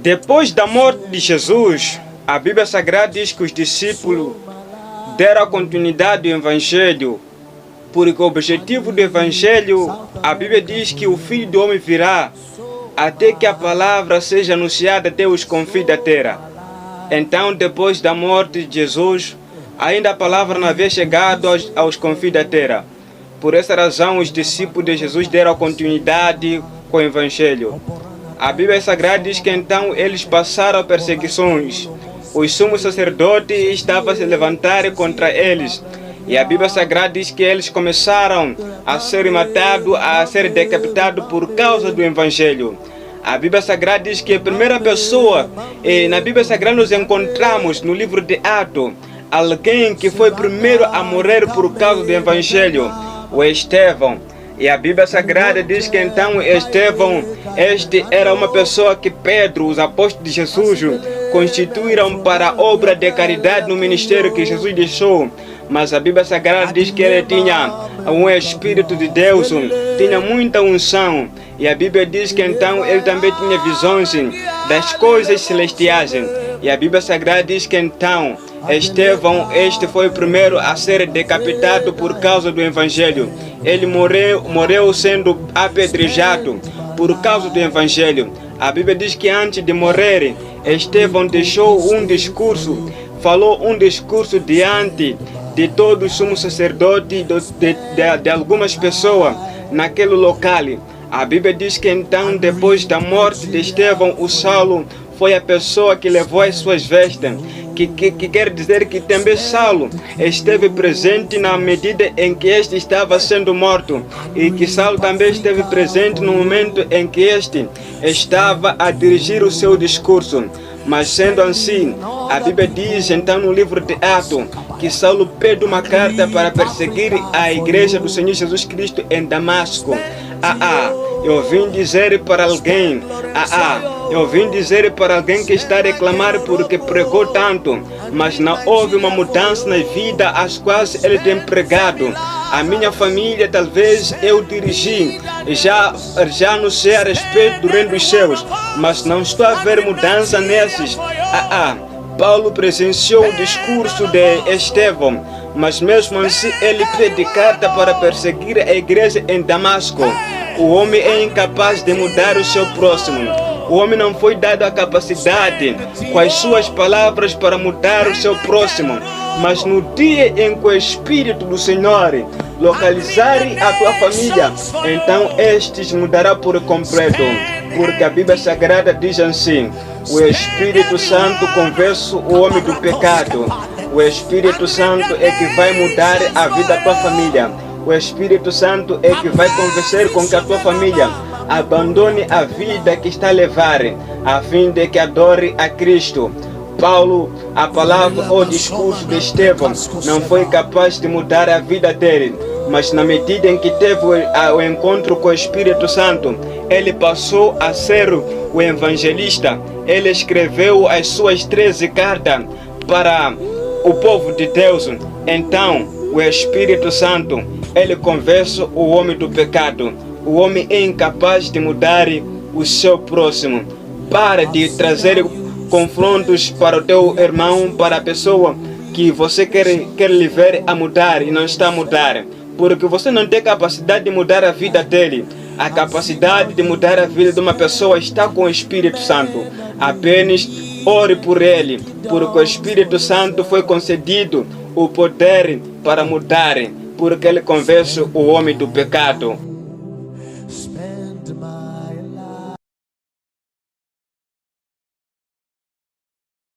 Depois da morte de Jesus, a Bíblia Sagrada diz que os discípulos deram continuidade ao Evangelho, porque o objetivo do Evangelho, a Bíblia diz que o Filho do Homem virá até que a palavra seja anunciada até os confins da terra. Então, depois da morte de Jesus, ainda a palavra não havia chegado aos confins da terra. Por essa razão, os discípulos de Jesus deram continuidade com o Evangelho. A Bíblia Sagrada diz que então eles passaram perseguições. Os sumos sacerdotes estavam a se levantar contra eles. E a Bíblia Sagrada diz que eles começaram a ser matados, a ser decapitados por causa do Evangelho. A Bíblia Sagrada diz que a primeira pessoa, na Bíblia Sagrada nós encontramos no livro de Atos, alguém que foi primeiro a morrer por causa do Evangelho, o Estevão. E a Bíblia Sagrada diz que então Estevão, este era uma pessoa que Pedro, os apóstolos de Jesus, constituíram para a obra de caridade no ministério que Jesus deixou. Mas a Bíblia Sagrada diz que ele tinha um Espírito de Deus, tinha muita unção. E a Bíblia diz que então ele também tinha visões das coisas celestiais. E a Bíblia Sagrada diz que então Estevão, este foi o primeiro a ser decapitado por causa do Evangelho. Ele morreu sendo apedrejado por causa do Evangelho. A Bíblia diz que antes de morrer, Estevão deixou um discurso, falou um discurso diante de todos os sumos sacerdotes, de algumas pessoas naquele local. A Bíblia diz que então, depois da morte de Estevão, o Saulo foi a pessoa que levou as suas vestes, que quer dizer que também Saulo esteve presente na medida em que este estava sendo morto, e que Saulo também esteve presente no momento em que este estava a dirigir o seu discurso. Mas sendo assim, a Bíblia diz então no livro de Atos que Saulo pede uma carta para perseguir a igreja do Senhor Jesus Cristo em Damasco. Eu vim dizer para alguém, eu vim dizer para alguém que está a reclamar porque pregou tanto, mas não houve uma mudança na vida às quais ele tem pregado. A minha família talvez eu dirigi, já não sei a respeito do reino dos céus, mas não estou a ver mudança nesses. Paulo presenciou o discurso de Estevão, mas mesmo assim ele pede carta para perseguir a igreja em Damasco. O homem é incapaz de mudar o seu próximo. O homem não foi dado a capacidade com as suas palavras para mudar o seu próximo. Mas no dia em que o Espírito do Senhor localizar a tua família, então estes mudará por completo. Porque a Bíblia Sagrada diz assim: o Espírito Santo convence o homem do pecado. O Espírito Santo é que vai mudar a vida da tua família. O Espírito Santo é que vai convencer com que a tua família abandone a vida que está a levar, a fim de que adore a Cristo. Paulo, a palavra ou discurso de Estevão não foi capaz de mudar a vida dele, mas na medida em que teve o encontro com o Espírito Santo, ele passou a ser o evangelista. Ele escreveu as suas 13 cartas para o povo de Deus. Então, o Espírito Santo, ele convence o homem do pecado. O homem é incapaz de mudar o seu próximo. Para de trazer confrontos para o teu irmão, para a pessoa que você quer lhe ver a mudar e não está a mudar. Porque você não tem capacidade de mudar a vida dele. A capacidade de mudar a vida de uma pessoa está com o Espírito Santo. Apenas ore por ele, porque o Espírito Santo foi concedido o poder para mudar, porque ele convence o homem do pecado.